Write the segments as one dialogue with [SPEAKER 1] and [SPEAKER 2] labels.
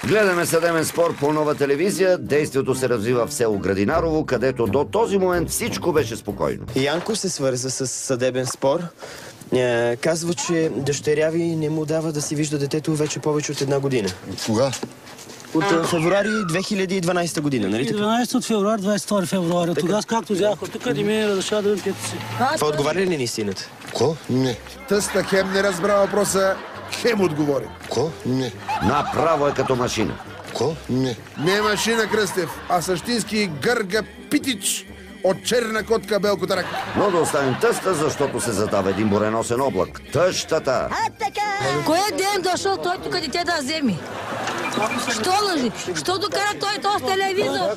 [SPEAKER 1] Гледаме съдебен спор по Нова телевизия. Действието се развива в село Градинарово, където до този момент всичко беше спокойно.
[SPEAKER 2] Янко се свърза с съдебен спор. Казва, че дъщеря ви не му дава да си вижда детето вече повече от 1 година.
[SPEAKER 3] Кога?
[SPEAKER 2] От февруари 2012 година, нали така?
[SPEAKER 4] 12 от февруари, 22 февруари. Тогава, както взях от тук, не ми разрешава да видим детето си.
[SPEAKER 2] Това отговаря ли ни синът?
[SPEAKER 3] Ко? Не.
[SPEAKER 5] Тъста хем не разбра въпроса, хем отговори.
[SPEAKER 3] Ко? Не.
[SPEAKER 1] Направо е като машина.
[SPEAKER 3] Ко? Не.
[SPEAKER 5] Не е машина, Кръстев, а същински гърга питич от черна котка Белкотарак.
[SPEAKER 1] Но да оставим тъста, защото се задава един буреносен облак. Тъщата!
[SPEAKER 6] Кой ден дошъл той тук дете да вземи? Що лъжи? Що докара той този телевизор?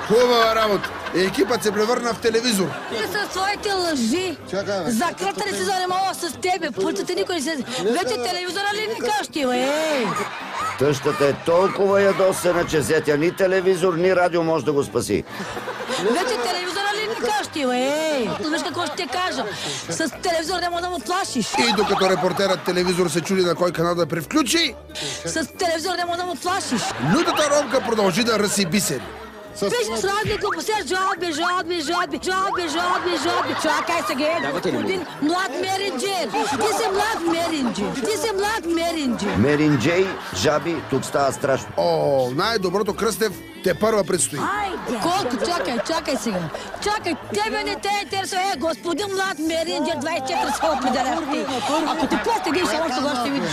[SPEAKER 5] Хубава работа. Екипът се превърна в телевизор.
[SPEAKER 6] Ти със своите лъжи. Закръта ли се занимава с тебе? Пътите никой не се... Вече телевизора ли не къщи, бе?
[SPEAKER 1] Тъщата е толкова ядосена, че зетя ни телевизор, ни радио може да го спаси.
[SPEAKER 6] Вече телевизора ли не къщи, бе? Виж какво ще ти кажа. С телевизор не мога да му плашиш.
[SPEAKER 5] И докато репортерът телевизор се чуди на кой канал да превключи,
[SPEAKER 6] С телевизор не мога да му плашиш.
[SPEAKER 5] лютата ромка продължи да ръси бисери.
[SPEAKER 6] Пишеш разлика по се жалби. Чакай сега, господин млад меринджер. Ти си млад меринджер.
[SPEAKER 1] Меринджей, жаби, тук става страшно.
[SPEAKER 5] О, най-доброто, Кръстев, те първа предстои.
[SPEAKER 6] Колко? Чакай сега. Чакай, тебе не те интересува. Господин млад меринджер, 24 са определяхте. Ако ти постигнеш, още ще видиш.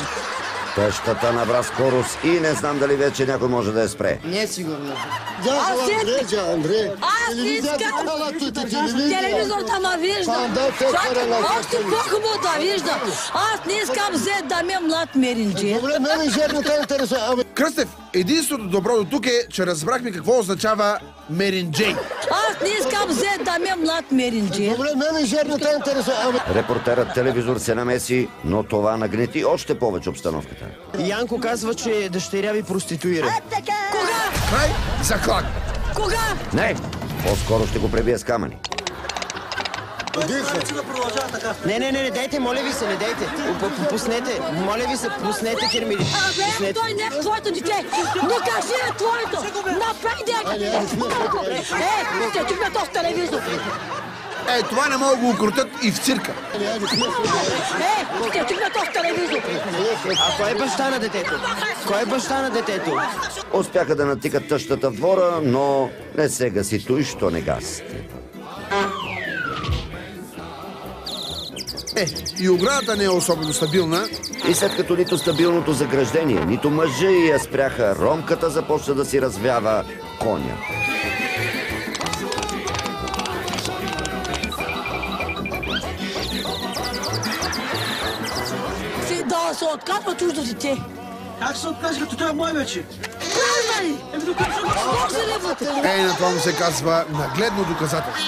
[SPEAKER 1] Тъщата набра скорост и не знам дали вече някой може да я спре.
[SPEAKER 3] Не е сигурно.
[SPEAKER 6] Аз не искам телевизор да ме вижда. Чакай, още по-хубаво да вижда. Аз не искам взе да ме млад меринджер.
[SPEAKER 3] Добре, менеджер не те интересува.
[SPEAKER 5] Кръстев, единството добро до тук е, че разбрахме какво означава меринджей.
[SPEAKER 6] Аз не искам взе да ме млад меринджер.
[SPEAKER 3] Добре, менеджер не те интересува.
[SPEAKER 1] Репортерът телевизор се намеси, но това нагнети още повече обстановката.
[SPEAKER 2] Янко казва, че дъщеря ви проституира.
[SPEAKER 6] Кога?
[SPEAKER 5] Край, заклак.
[SPEAKER 6] Кога?
[SPEAKER 1] Не, по-скоро ще го пребия с камъни.
[SPEAKER 2] Не, дайте, моля ви се, не дайте. Пуснете, моля ви се, пуснете Кермили.
[SPEAKER 6] Абе, той не е твоето дете. Не кажи е твоето. Направи дека. Ще чупя този телевизор.
[SPEAKER 5] Това не мога да го укрутят и в цирка.
[SPEAKER 6] Ще чупя този телевизор.
[SPEAKER 2] А кой е баща на детето? Кой е баща на детето?
[SPEAKER 1] Успяха да натикат тъщата в двора, но не се гаси той, що не гаси.
[SPEAKER 5] И оградата не е особено стабилна.
[SPEAKER 1] И след като нито стабилното заграждение, нито мъжа я спряха, ромката започна да си развява коня.
[SPEAKER 6] Да се отказва чуждо дете.
[SPEAKER 4] Как се откаже, като той е мой вече?
[SPEAKER 6] Правда ли? Как се левате?
[SPEAKER 5] На това му се казва нагледно доказателство.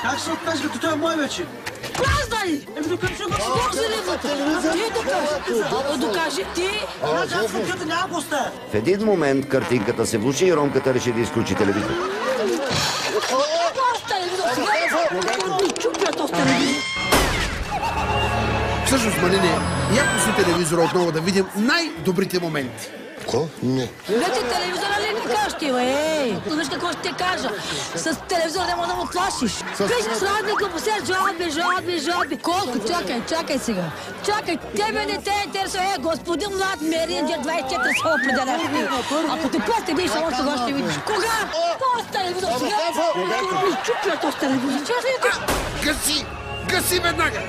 [SPEAKER 4] Как се откаже, като той е мой вече?
[SPEAKER 6] Правда ли? Как се левате? Ти докажи. Абе, докажи ти.
[SPEAKER 4] Аз където няма го оставя.
[SPEAKER 1] В един момент картинката се влуши и ромката реши да изключи телевизор.
[SPEAKER 6] Този телевизор сега чупя този телевизор.
[SPEAKER 5] Всъщност, Малине, яко си телевизора отново да видим най-добрите моменти.
[SPEAKER 3] Ко? Не.
[SPEAKER 6] Вече телевизора ли не къщи, бе? Виж какво ще ти кажа. С телевизора не мога да му плашиш. Пишеш разлика по се жалби. Колко? Чакай сега. Чакай, тебе не те интересува. Господин млад меринджер, 24 са определяхте. Ако те постигнеш, още ще видиш. Кога? Този телевизор сега. Чупя този телевизор.
[SPEAKER 5] Гаси веднага!